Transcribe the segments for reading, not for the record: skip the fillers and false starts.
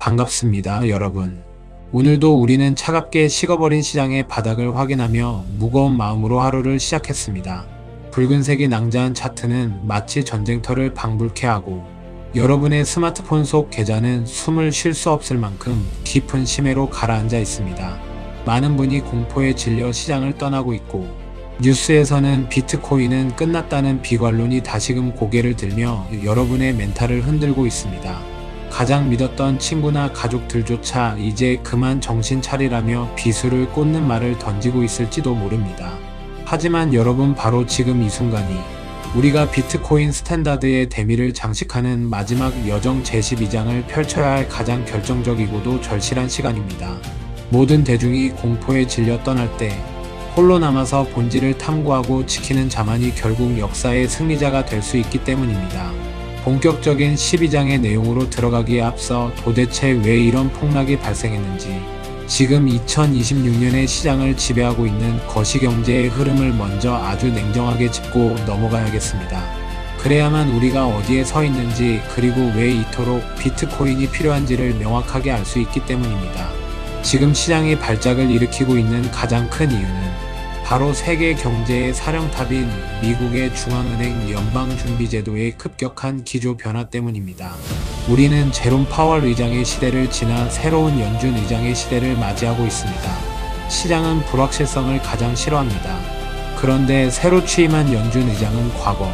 반갑습니다, 여러분. 오늘도 우리는 차갑게 식어버린 시장의 바닥을 확인하며 무거운 마음으로 하루를 시작했습니다. 붉은색이 낭자한 차트는 마치 전쟁터를 방불케 하고 여러분의 스마트폰 속 계좌는 숨을 쉴 수 없을 만큼 깊은 심해로 가라앉아 있습니다. 많은 분이 공포에 질려 시장을 떠나고 있고 뉴스에서는 비트코인은 끝났다는 비관론이 다시금 고개를 들며 여러분의 멘탈을 흔들고 있습니다. 가장 믿었던 친구나 가족들조차 이제 그만 정신 차리라며 비수를 꽂는 말을 던지고 있을지도 모릅니다. 하지만 여러분, 바로 지금 이 순간이 우리가 비트코인 스탠다드의 대미를 장식하는 마지막 여정 제12장을 펼쳐야 할 가장 결정적이고도 절실한 시간입니다. 모든 대중이 공포에 질려 떠날 때 홀로 남아서 본질을 탐구하고 지키는 자만이 결국 역사의 승리자가 될 수 있기 때문입니다. 본격적인 12장의 내용으로 들어가기에 앞서 도대체 왜 이런 폭락이 발생했는지, 지금 2026년의 시장을 지배하고 있는 거시경제의 흐름을 먼저 아주 냉정하게 짚고 넘어가야겠습니다. 그래야만 우리가 어디에 서 있는지, 그리고 왜 이토록 비트코인이 필요한지를 명확하게 알 수 있기 때문입니다. 지금 시장이 발작을 일으키고 있는 가장 큰 이유는 바로 세계 경제의 사령탑인 미국의 중앙은행 연방준비제도의 급격한 기조 변화 때문입니다. 우리는 제롬 파월 의장의 시대를 지나 새로운 연준 의장의 시대를 맞이하고 있습니다. 시장은 불확실성을 가장 싫어합니다. 그런데 새로 취임한 연준 의장은 과거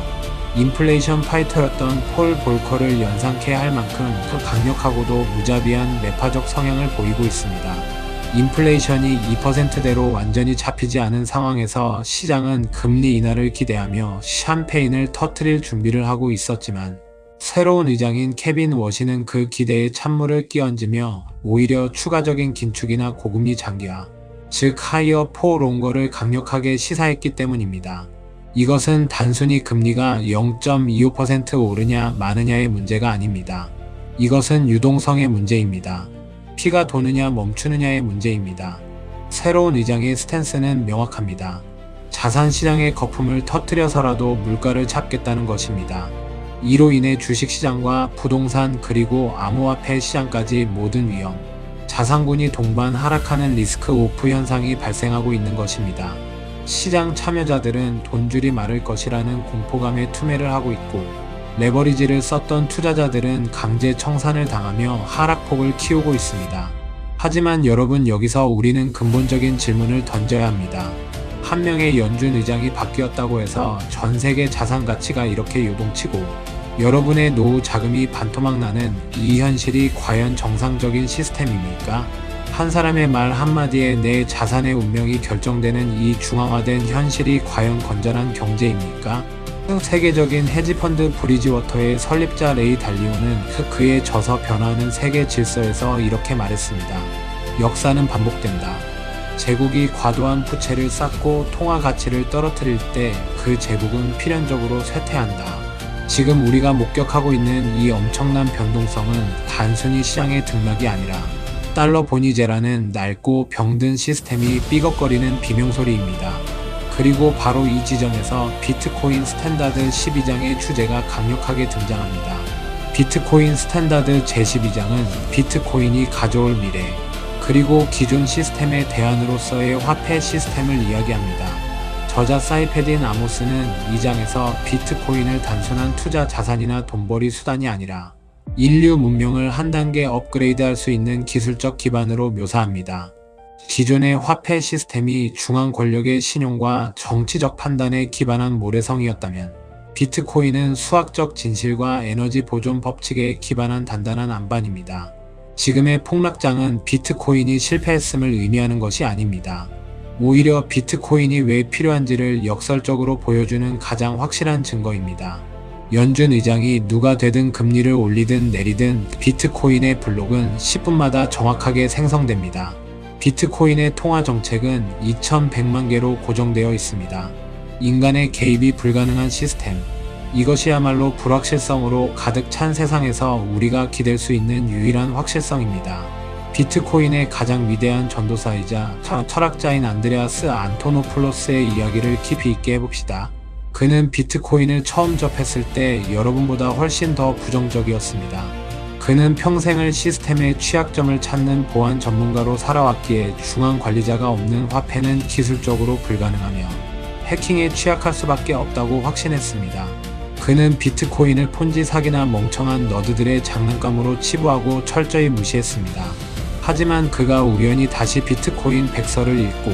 인플레이션 파이터였던 폴 볼커를 연상케 할 만큼 더 강력하고도 무자비한 매파적 성향을 보이고 있습니다. 인플레이션이 2%대로 완전히 잡히지 않은 상황에서 시장은 금리 인하를 기대하며 샴페인을 터뜨릴 준비를 하고 있었지만, 새로운 의장인 케빈 워시는 그 기대에 찬물을 끼얹으며 오히려 추가적인 긴축이나 고금리 장기화, 즉 하이어 포 롱거를 강력하게 시사했기 때문입니다. 이것은 단순히 금리가 0.25% 오르냐 마느냐의 문제가 아닙니다. 이것은 유동성의 문제입니다. 피가 도느냐 멈추느냐의 문제입니다. 새로운 의장의 스탠스는 명확합니다. 자산시장의 거품을 터뜨려서라도 물가를 잡겠다는 것입니다. 이로 인해 주식시장과 부동산, 그리고 암호화폐 시장까지 모든 위험, 자산군이 동반 하락하는 리스크 오프 현상이 발생하고 있는 것입니다. 시장 참여자들은 돈줄이 마를 것이라는 공포감에 투매를 하고 있고, 레버리지를 썼던 투자자들은 강제 청산을 당하며 하락폭을 키우고 있습니다. 하지만 여러분, 여기서 우리는 근본적인 질문을 던져야 합니다. 한 명의 연준 의장이 바뀌었다고 해서 전 세계 자산 가치가 이렇게 요동치고 여러분의 노후 자금이 반토막 나는 이 현실이 과연 정상적인 시스템입니까? 한 사람의 말 한마디에 내 자산의 운명이 결정되는 이 중앙화된 현실이 과연 건전한 경제입니까? 세계적인 헤지펀드 브리지워터의 설립자 레이 달리오는 그에 져서 변화하는 세계 질서에서 이렇게 말했습니다. 역사는 반복된다. 제국이 과도한 부채를 쌓고 통화 가치를 떨어뜨릴 때 그 제국은 필연적으로 쇠퇴한다. 지금 우리가 목격하고 있는 이 엄청난 변동성은 단순히 시장의 등락이 아니라 달러 보니제라는 낡고 병든 시스템이 삐걱거리는 비명소리입니다. 그리고 바로 이 지점에서 비트코인 스탠다드 12장의 주제가 강력하게 등장합니다. 비트코인 스탠다드 제12장은 비트코인이 가져올 미래, 그리고 기존 시스템의 대안으로서의 화폐 시스템을 이야기합니다. 저자 사이페딘 아모스는 이 장에서 비트코인을 단순한 투자 자산이나 돈벌이 수단이 아니라 인류 문명을 한 단계 업그레이드할 수 있는 기술적 기반으로 묘사합니다. 기존의 화폐 시스템이 중앙 권력의 신용과 정치적 판단에 기반한 모래성이었다면, 비트코인은 수학적 진실과 에너지 보존 법칙에 기반한 단단한 안반입니다. 지금의 폭락장은 비트코인이 실패했음을 의미하는 것이 아닙니다. 오히려 비트코인이 왜 필요한지를 역설적으로 보여주는 가장 확실한 증거입니다. 연준 의장이 누가 되든 금리를 올리든 내리든 비트코인의 블록은 10분마다 정확하게 생성됩니다. 비트코인의 통화 정책은 2100만 개로 고정되어 있습니다. 인간의 개입이 불가능한 시스템, 이것이야말로 불확실성으로 가득 찬 세상에서 우리가 기댈 수 있는 유일한 확실성입니다. 비트코인의 가장 위대한 전도사이자 철학자인 안드레아스 안토노플로스의 이야기를 깊이 있게 해봅시다. 그는 비트코인을 처음 접했을 때 여러분보다 훨씬 더 부정적이었습니다. 그는 평생을 시스템의 취약점을 찾는 보안 전문가로 살아왔기에 중앙 관리자가 없는 화폐는 기술적으로 불가능하며 해킹에 취약할 수밖에 없다고 확신했습니다. 그는 비트코인을 폰지 사기나 멍청한 너드들의 장난감으로 치부하고 철저히 무시했습니다. 하지만 그가 우연히 다시 비트코인 백서를 읽고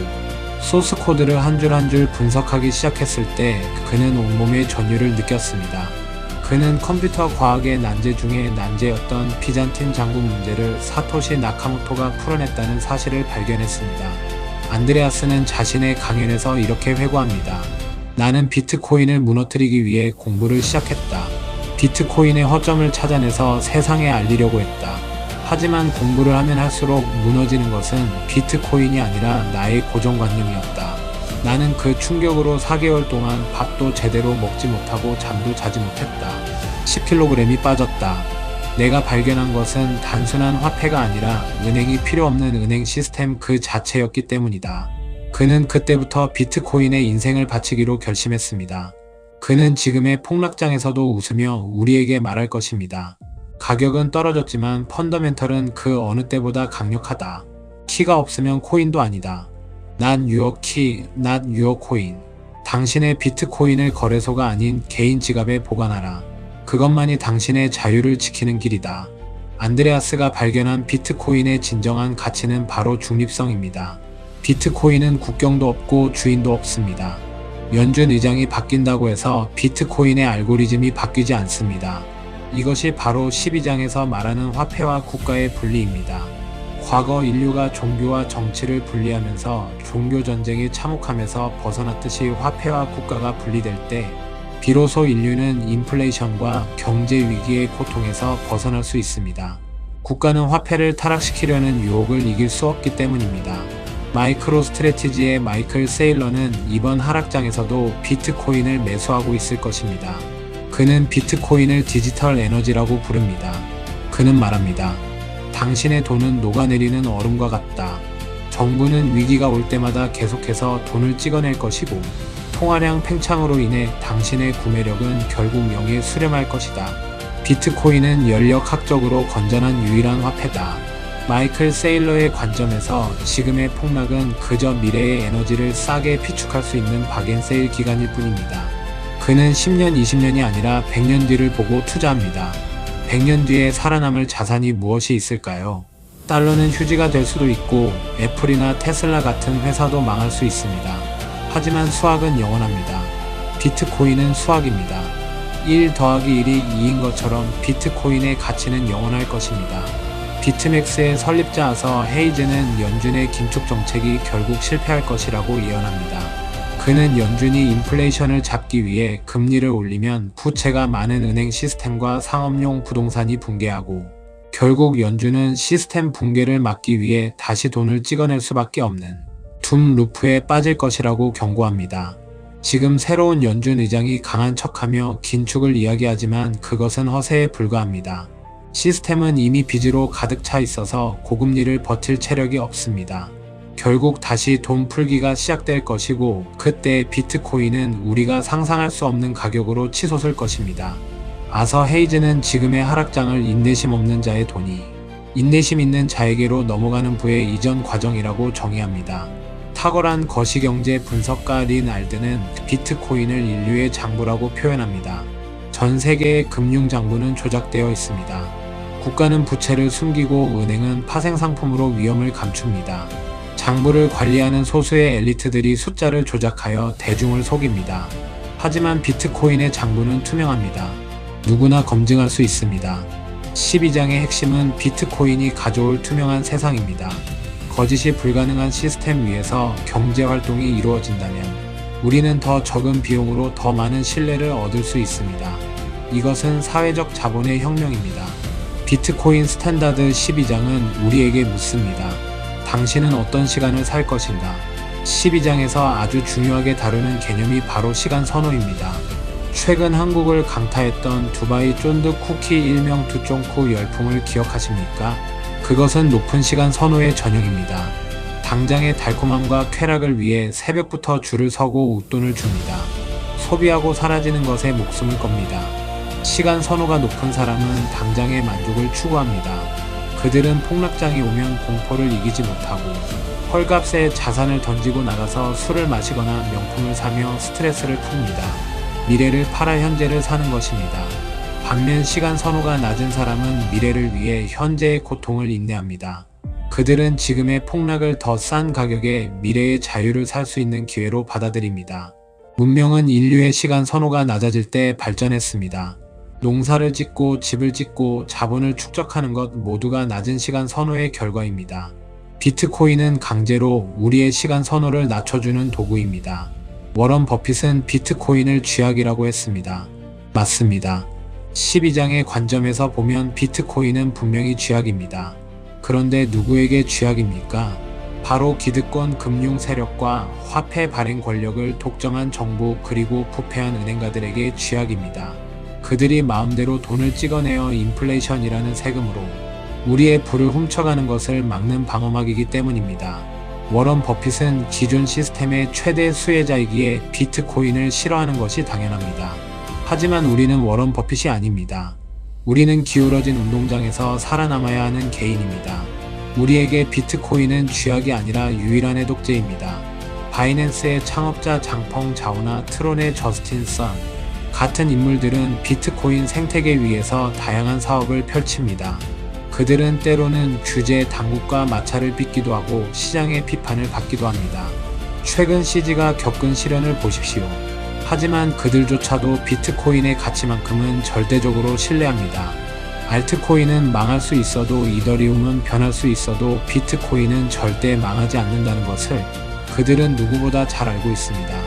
소스 코드를 한 줄 한 줄 분석하기 시작했을 때 그는 온몸의 전율을 느꼈습니다. 그는 컴퓨터 과학의 난제 중에 난제였던 비잔틴 장군 문제를 사토시 나카모토가 풀어냈다는 사실을 발견했습니다. 안드레아스는 자신의 강연에서 이렇게 회고합니다. 나는 비트코인을 무너뜨리기 위해 공부를 시작했다. 비트코인의 허점을 찾아내서 세상에 알리려고 했다. 하지만 공부를 하면 할수록 무너지는 것은 비트코인이 아니라 나의 고정관념이었다. 나는 그 충격으로 4개월 동안 밥도 제대로 먹지 못하고 잠도 자지 못했다. 10kg이 빠졌다. 내가 발견한 것은 단순한 화폐가 아니라 은행이 필요 없는 은행 시스템 그 자체였기 때문이다. 그는 그때부터 비트코인에 인생을 바치기로 결심했습니다. 그는 지금의 폭락장에서도 웃으며 우리에게 말할 것입니다. 가격은 떨어졌지만 펀더멘털은 그 어느 때보다 강력하다. 키가 없으면 코인도 아니다. Not your key, not your coin. 당신의 비트코인을 거래소가 아닌 개인 지갑에 보관하라. 그것만이 당신의 자유를 지키는 길이다. 안드레아스가 발견한 비트코인의 진정한 가치는 바로 중립성입니다. 비트코인은 국경도 없고 주인도 없습니다. 연준 의장이 바뀐다고 해서 비트코인의 알고리즘이 바뀌지 않습니다. 이것이 바로 12장에서 말하는 화폐와 국가의 분리입니다. 과거 인류가 종교와 정치를 분리하면서 종교전쟁에 참혹함에서 벗어났듯이 화폐와 국가가 분리될 때 비로소 인류는 인플레이션과 경제위기의 고통에서 벗어날 수 있습니다. 국가는 화폐를 타락시키려는 유혹을 이길 수 없기 때문입니다. 마이크로 스트래티지의 마이클 세일러는 이번 하락장에서도 비트코인을 매수하고 있을 것입니다. 그는 비트코인을 디지털 에너지라고 부릅니다. 그는 말합니다. 당신의 돈은 녹아내리는 얼음과 같다. 정부는 위기가 올 때마다 계속해서 돈을 찍어낼 것이고 통화량 팽창으로 인해 당신의 구매력은 결국 명예에 수렴할 것이다. 비트코인은 연력학적으로 건전한 유일한 화폐다. 마이클 세일러의 관점에서 지금의 폭락은 그저 미래의 에너지를 싸게 비축할 수 있는 박앤세일 기간일 뿐입니다. 그는 10년, 20년이 아니라 100년 뒤를 보고 투자합니다. 100년 뒤에 살아남을 자산이 무엇이 있을까요? 달러는 휴지가 될 수도 있고 애플이나 테슬라 같은 회사도 망할 수 있습니다. 하지만 수학은 영원합니다. 비트코인은 수학입니다. 1 더하기 1이 2인 것처럼 비트코인의 가치는 영원할 것입니다. 비트맥스의 설립자아서 헤이즈는 연준의 긴축 정책이 결국 실패할 것이라고 예언합니다. 그는 연준이 인플레이션을 잡기 위해 금리를 올리면 부채가 많은 은행 시스템과 상업용 부동산이 붕괴하고 결국 연준은 시스템 붕괴를 막기 위해 다시 돈을 찍어낼 수밖에 없는 둠 루프에 빠질 것이라고 경고합니다. 지금 새로운 연준 의장이 강한 척하며 긴축을 이야기하지만 그것은 허세에 불과합니다. 시스템은 이미 빚으로 가득 차 있어서 고금리를 버틸 체력이 없습니다. 결국 다시 돈 풀기가 시작될 것이고 그때 비트코인은 우리가 상상할 수 없는 가격으로 치솟을 것입니다. 아서 헤이즈는 지금의 하락장을 인내심 없는 자의 돈이 인내심 있는 자에게로 넘어가는 부의 이전 과정이라고 정의합니다. 탁월한 거시경제 분석가 린 알드는 비트코인을 인류의 장부라고 표현합니다. 전 세계의 금융장부는 조작되어 있습니다. 국가는 부채를 숨기고 은행은 파생상품으로 위험을 감춥니다. 장부를 관리하는 소수의 엘리트들이 숫자를 조작하여 대중을 속입니다. 하지만 비트코인의 장부는 투명합니다. 누구나 검증할 수 있습니다. 12장의 핵심은 비트코인이 가져올 투명한 세상입니다. 거짓이 불가능한 시스템 위에서 경제활동이 이루어진다면 우리는 더 적은 비용으로 더 많은 신뢰를 얻을 수 있습니다. 이것은 사회적 자본의 혁명입니다. 비트코인 스탠다드 12장은 우리에게 묻습니다. 당신은 어떤 시간을 살 것인가? 12장에서 아주 중요하게 다루는 개념이 바로 시간 선호입니다. 최근 한국을 강타했던 두바이 쫀득 쿠키 일명 두쫑쿠 열풍을 기억하십니까? 그것은 높은 시간 선호의 전형입니다. 당장의 달콤함과 쾌락을 위해 새벽부터 줄을 서고 웃돈을 줍니다. 소비하고 사라지는 것에 목숨을 겁니다. 시간 선호가 높은 사람은 당장의 만족을 추구합니다. 그들은 폭락장이 오면 공포를 이기지 못하고 헐값에 자산을 던지고 나가서 술을 마시거나 명품을 사며 스트레스를 풉니다. 미래를 팔아 현재를 사는 것입니다. 반면 시간 선호가 낮은 사람은 미래를 위해 현재의 고통을 인내합니다. 그들은 지금의 폭락을 더 싼 가격에 미래의 자유를 살 수 있는 기회로 받아들입니다. 문명은 인류의 시간 선호가 낮아질 때 발전했습니다. 농사를 짓고 집을 짓고 자본을 축적하는 것 모두가 낮은 시간 선호의 결과입니다. 비트코인은 강제로 우리의 시간 선호를 낮춰주는 도구입니다. 워런 버핏은 비트코인을 쥐약이라고 했습니다. 맞습니다. 12장의 관점에서 보면 비트코인은 분명히 쥐약입니다. 그런데 누구에게 쥐약입니까? 바로 기득권 금융 세력과 화폐 발행 권력을 독점한 정부 그리고 부패한 은행가들에게 쥐약입니다. 그들이 마음대로 돈을 찍어내어 인플레이션이라는 세금으로 우리의 부를 훔쳐가는 것을 막는 방어막이기 때문입니다. 워런 버핏은 기존 시스템의 최대 수혜자이기에 비트코인을 싫어하는 것이 당연합니다. 하지만 우리는 워런 버핏이 아닙니다. 우리는 기울어진 운동장에서 살아남아야 하는 개인입니다. 우리에게 비트코인은 쥐약이 아니라 유일한 해독제입니다. 바이낸스의 창업자 장펑 자오나 트론의 저스틴 선 같은 인물들은 비트코인 생태계 위에서 다양한 사업을 펼칩니다. 그들은 때로는 규제 당국과 마찰을 빚기도 하고 시장의 비판을 받기도 합니다. 최근 CG가 겪은 시련을 보십시오. 하지만 그들조차도 비트코인의 가치만큼은 절대적으로 신뢰합니다. 알트코인은 망할 수 있어도 이더리움은 변할 수 있어도 비트코인은 절대 망하지 않는다는 것을 그들은 누구보다 잘 알고 있습니다.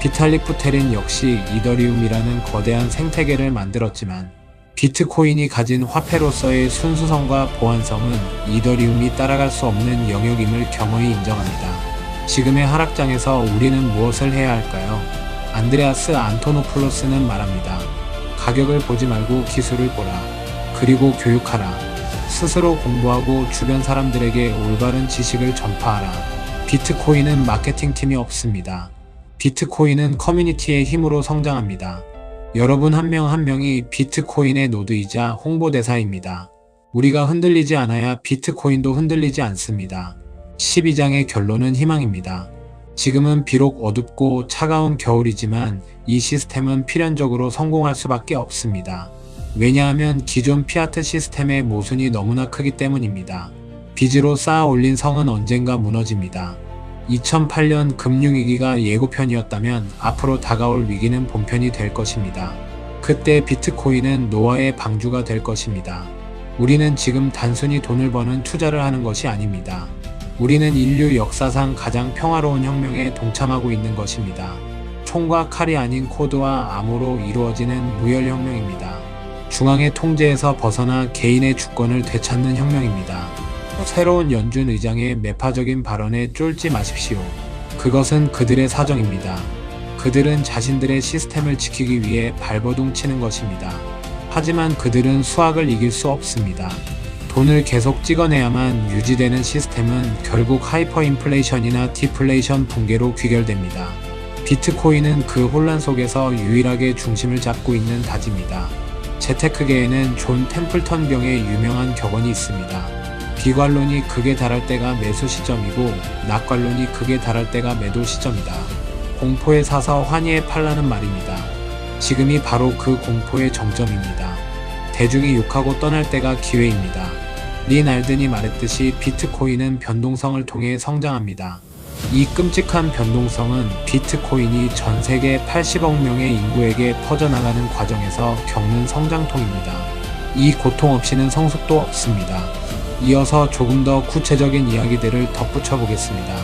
비탈릭 부테린 역시 이더리움이라는 거대한 생태계를 만들었지만 비트코인이 가진 화폐로서의 순수성과 보안성은 이더리움이 따라갈 수 없는 영역임을 겸허히 인정합니다. 지금의 하락장에서 우리는 무엇을 해야 할까요? 안드레아스 안토노플로스는 말합니다. 가격을 보지 말고 기술을 보라. 그리고 교육하라. 스스로 공부하고 주변 사람들에게 올바른 지식을 전파하라. 비트코인은 마케팅팀이 없습니다. 비트코인은 커뮤니티의 힘으로 성장합니다. 여러분 한 명 한 명이 비트코인의 노드이자 홍보대사입니다. 우리가 흔들리지 않아야 비트코인도 흔들리지 않습니다. 12장의 결론은 희망입니다. 지금은 비록 어둡고 차가운 겨울이지만 이 시스템은 필연적으로 성공할 수밖에 없습니다. 왜냐하면 기존 피아트 시스템의 모순이 너무나 크기 때문입니다. 빚으로 쌓아 올린 성은 언젠가 무너집니다. 2008년 금융위기가 예고편이었다면 앞으로 다가올 위기는 본편이 될 것입니다. 그때 비트코인은 노아의 방주가 될 것입니다. 우리는 지금 단순히 돈을 버는 투자를 하는 것이 아닙니다. 우리는 인류 역사상 가장 평화로운 혁명에 동참하고 있는 것입니다. 총과 칼이 아닌 코드와 암호로 이루어지는 무혈혁명입니다. 중앙의 통제에서 벗어나 개인의 주권을 되찾는 혁명입니다. 새로운 연준 의장의 매파적인 발언에 쫄지 마십시오. 그것은 그들의 사정입니다. 그들은 자신들의 시스템을 지키기 위해 발버둥 치는 것입니다. 하지만 그들은 수학을 이길 수 없습니다. 돈을 계속 찍어내야만 유지되는 시스템은 결국 하이퍼인플레이션이나 디플레이션 붕괴로 귀결됩니다. 비트코인은 그 혼란 속에서 유일하게 중심을 잡고 있는 다지입니다. 재테크계에는 존 템플턴 병의 유명한 격언이 있습니다. 비관론이 극에 달할 때가 매수 시점이고 낙관론이 극에 달할 때가 매도 시점이다. 공포에 사서 환희에 팔라는 말입니다. 지금이 바로 그 공포의 정점입니다. 대중이 욕하고 떠날 때가 기회입니다. 린 알든이 말했듯이 비트코인은 변동성을 통해 성장합니다. 이 끔찍한 변동성은 비트코인이 전 세계 80억 명의 인구에게 퍼져나가는 과정에서 겪는 성장통입니다. 이 고통 없이는 성숙도 없습니다. 이어서 조금 더 구체적인 이야기들을 덧붙여 보겠습니다.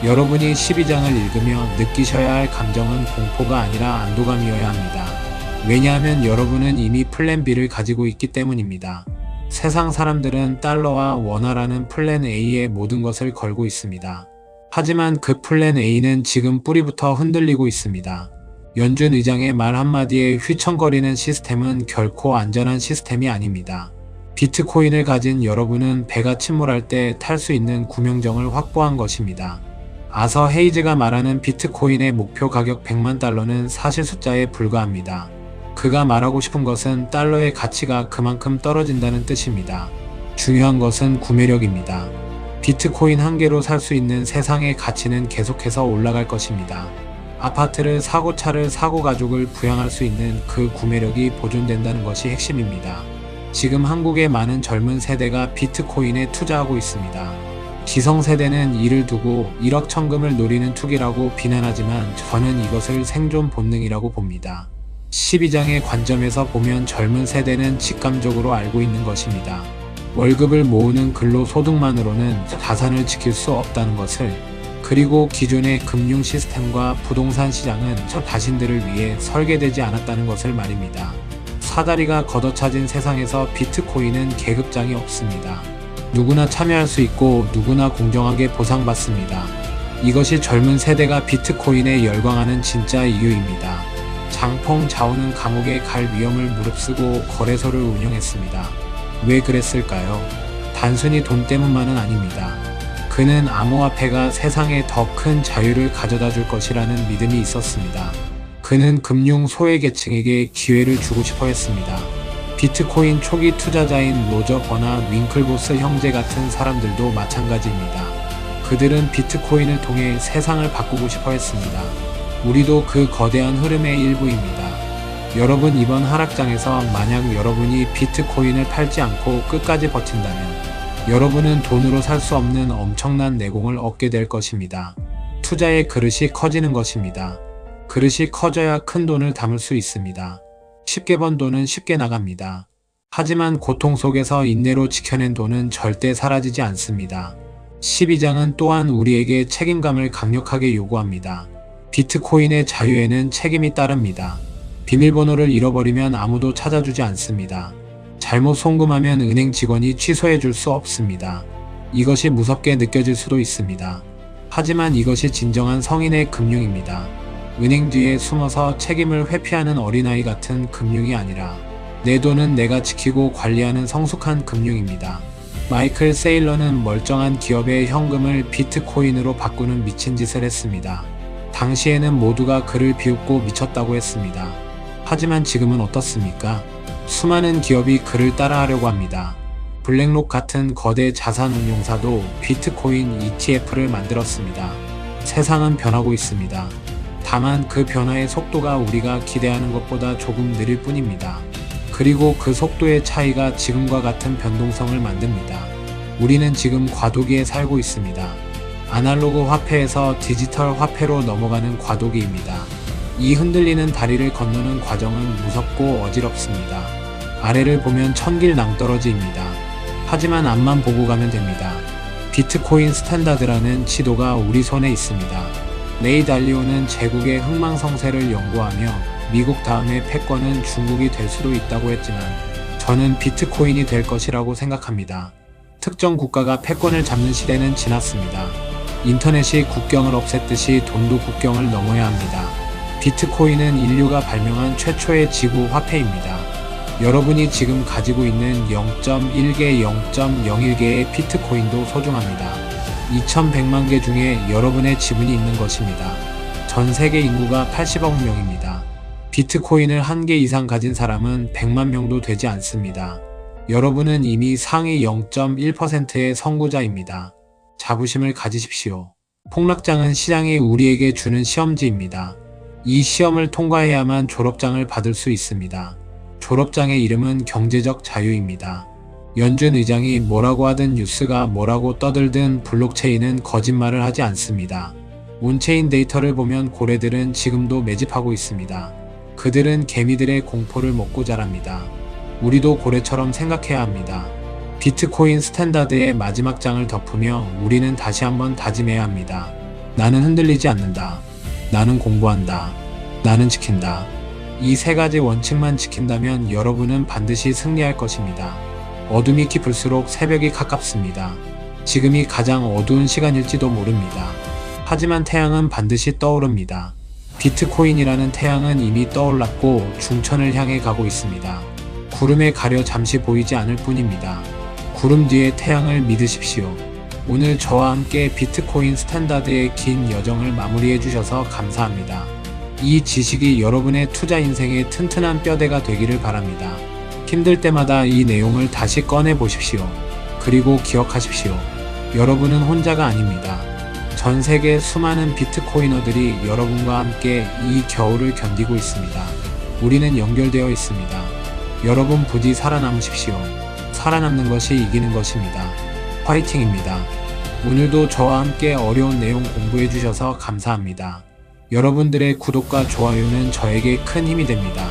여러분이 12장을 읽으며 느끼셔야 할 감정은 공포가 아니라 안도감이어야 합니다. 왜냐하면 여러분은 이미 플랜 B를 가지고 있기 때문입니다. 세상 사람들은 달러와 원화라는 플랜 A에 모든 것을 걸고 있습니다. 하지만 그 플랜 A는 지금 뿌리부터 흔들리고 있습니다. 연준 의장의 말 한마디에 휘청거리는 시스템은 결코 안전한 시스템이 아닙니다. 비트코인을 가진 여러분은 배가 침몰할 때 탈 수 있는 구명정을 확보한 것입니다. 아서 헤이즈가 말하는 비트코인의 목표 가격 100만 달러는 사실 숫자에 불과합니다. 그가 말하고 싶은 것은 달러의 가치가 그만큼 떨어진다는 뜻입니다. 중요한 것은 구매력입니다. 비트코인 한 개로 살 수 있는 세상의 가치는 계속해서 올라갈 것입니다. 아파트를 사고 차를 사고 가족을 부양할 수 있는 그 구매력이 보존된다는 것이 핵심입니다. 지금 한국의 많은 젊은 세대가 비트코인에 투자하고 있습니다. 기성세대는 이를 두고 일확천금을 노리는 투기라고 비난하지만 저는 이것을 생존 본능이라고 봅니다. 12장의 관점에서 보면 젊은 세대는 직감적으로 알고 있는 것입니다. 월급을 모으는 근로소득만으로는 자산을 지킬 수 없다는 것을, 그리고 기존의 금융 시스템과 부동산 시장은 저 자신들을 위해 설계되지 않았다는 것을 말입니다. 사다리가 걷어차진 세상에서 비트코인은 계급장이 없습니다. 누구나 참여할 수 있고 누구나 공정하게 보상받습니다. 이것이 젊은 세대가 비트코인에 열광하는 진짜 이유입니다. 장펑 자오는 감옥에 갈 위험을 무릅쓰고 거래소를 운영했습니다. 왜 그랬을까요? 단순히 돈 때문만은 아닙니다. 그는 암호화폐가 세상에 더 큰 자유를 가져다 줄 것이라는 믿음이 있었습니다. 그는 금융 소외계층에게 기회를 주고 싶어 했습니다. 비트코인 초기 투자자인 로저 버나 윙클보스 형제 같은 사람들도 마찬가지입니다. 그들은 비트코인을 통해 세상을 바꾸고 싶어 했습니다. 우리도 그 거대한 흐름의 일부입니다. 여러분, 이번 하락장에서 만약 여러분이 비트코인을 팔지 않고 끝까지 버틴다면 여러분은 돈으로 살 수 없는 엄청난 내공을 얻게 될 것입니다. 투자의 그릇이 커지는 것입니다. 그릇이 커져야 큰 돈을 담을 수 있습니다. 쉽게 번 돈은 쉽게 나갑니다. 하지만 고통 속에서 인내로 지켜낸 돈은 절대 사라지지 않습니다. 12장은 또한 우리에게 책임감을 강력하게 요구합니다. 비트코인의 자유에는 책임이 따릅니다. 비밀번호를 잃어버리면 아무도 찾아주지 않습니다. 잘못 송금하면 은행 직원이 취소해 줄 수 없습니다. 이것이 무섭게 느껴질 수도 있습니다. 하지만 이것이 진정한 성인의 금융입니다. 은행 뒤에 숨어서 책임을 회피하는 어린아이 같은 금융이 아니라 내 돈은 내가 지키고 관리하는 성숙한 금융입니다. 마이클 세일러는 멀쩡한 기업의 현금을 비트코인으로 바꾸는 미친 짓을 했습니다. 당시에는 모두가 그를 비웃고 미쳤다고 했습니다. 하지만 지금은 어떻습니까? 수많은 기업이 그를 따라하려고 합니다. 블랙록 같은 거대 자산운용사도 비트코인 ETF를 만들었습니다. 세상은 변하고 있습니다. 다만 그 변화의 속도가 우리가 기대하는 것보다 조금 느릴 뿐입니다. 그리고 그 속도의 차이가 지금과 같은 변동성을 만듭니다. 우리는 지금 과도기에 살고 있습니다. 아날로그 화폐에서 디지털 화폐로 넘어가는 과도기입니다. 이 흔들리는 다리를 건너는 과정은 무섭고 어지럽습니다. 아래를 보면 천길 낭떠러지입니다. 하지만 앞만 보고 가면 됩니다. 비트코인 스탠다드라는 지도가 우리 손에 있습니다. 레이 달리오는 제국의 흥망성쇠를 연구하며 미국 다음에 패권은 중국이 될 수도 있다고 했지만 저는 비트코인이 될 것이라고 생각합니다. 특정 국가가 패권을 잡는 시대는 지났습니다. 인터넷이 국경을 없앴듯이 돈도 국경을 넘어야 합니다. 비트코인은 인류가 발명한 최초의 지구 화폐입니다. 여러분이 지금 가지고 있는 0.1개, 0.01개의 비트코인도 소중합니다. 2100만 개 중에 여러분의 지분이 있는 것입니다. 전 세계 인구가 80억 명입니다. 비트코인을 한 개 이상 가진 사람은 100만 명도 되지 않습니다. 여러분은 이미 상위 0.1%의 선구자입니다. 자부심을 가지십시오. 폭락장은 시장이 우리에게 주는 시험지입니다. 이 시험을 통과해야만 졸업장을 받을 수 있습니다. 졸업장의 이름은 경제적 자유입니다. 연준 의장이 뭐라고 하든 뉴스가 뭐라고 떠들든 블록체인은 거짓말을 하지 않습니다. 온체인 데이터를 보면 고래들은 지금도 매집하고 있습니다. 그들은 개미들의 공포를 먹고 자랍니다. 우리도 고래처럼 생각해야 합니다. 비트코인 스탠다드의 마지막 장을 덮으며 우리는 다시 한번 다짐해야 합니다. 나는 흔들리지 않는다. 나는 공부한다. 나는 지킨다. 이 세 가지 원칙만 지킨다면 여러분은 반드시 승리할 것입니다. 어둠이 깊을수록 새벽이 가깝습니다. 지금이 가장 어두운 시간일지도 모릅니다. 하지만 태양은 반드시 떠오릅니다. 비트코인이라는 태양은 이미 떠올랐고 중천을 향해 가고 있습니다. 구름에 가려 잠시 보이지 않을 뿐입니다. 구름 뒤의 태양을 믿으십시오. 오늘 저와 함께 비트코인 스탠다드의 긴 여정을 마무리해 주셔서 감사합니다. 이 지식이 여러분의 투자 인생의 튼튼한 뼈대가 되기를 바랍니다. 힘들 때마다 이 내용을 다시 꺼내 보십시오. 그리고 기억하십시오. 여러분은 혼자가 아닙니다. 전 세계 수많은 비트코이너들이 여러분과 함께 이 겨울을 견디고 있습니다. 우리는 연결되어 있습니다. 여러분 부디 살아남으십시오. 살아남는 것이 이기는 것입니다. 화이팅입니다. 오늘도 저와 함께 어려운 내용 공부해 주셔서 감사합니다. 여러분들의 구독과 좋아요는 저에게 큰 힘이 됩니다.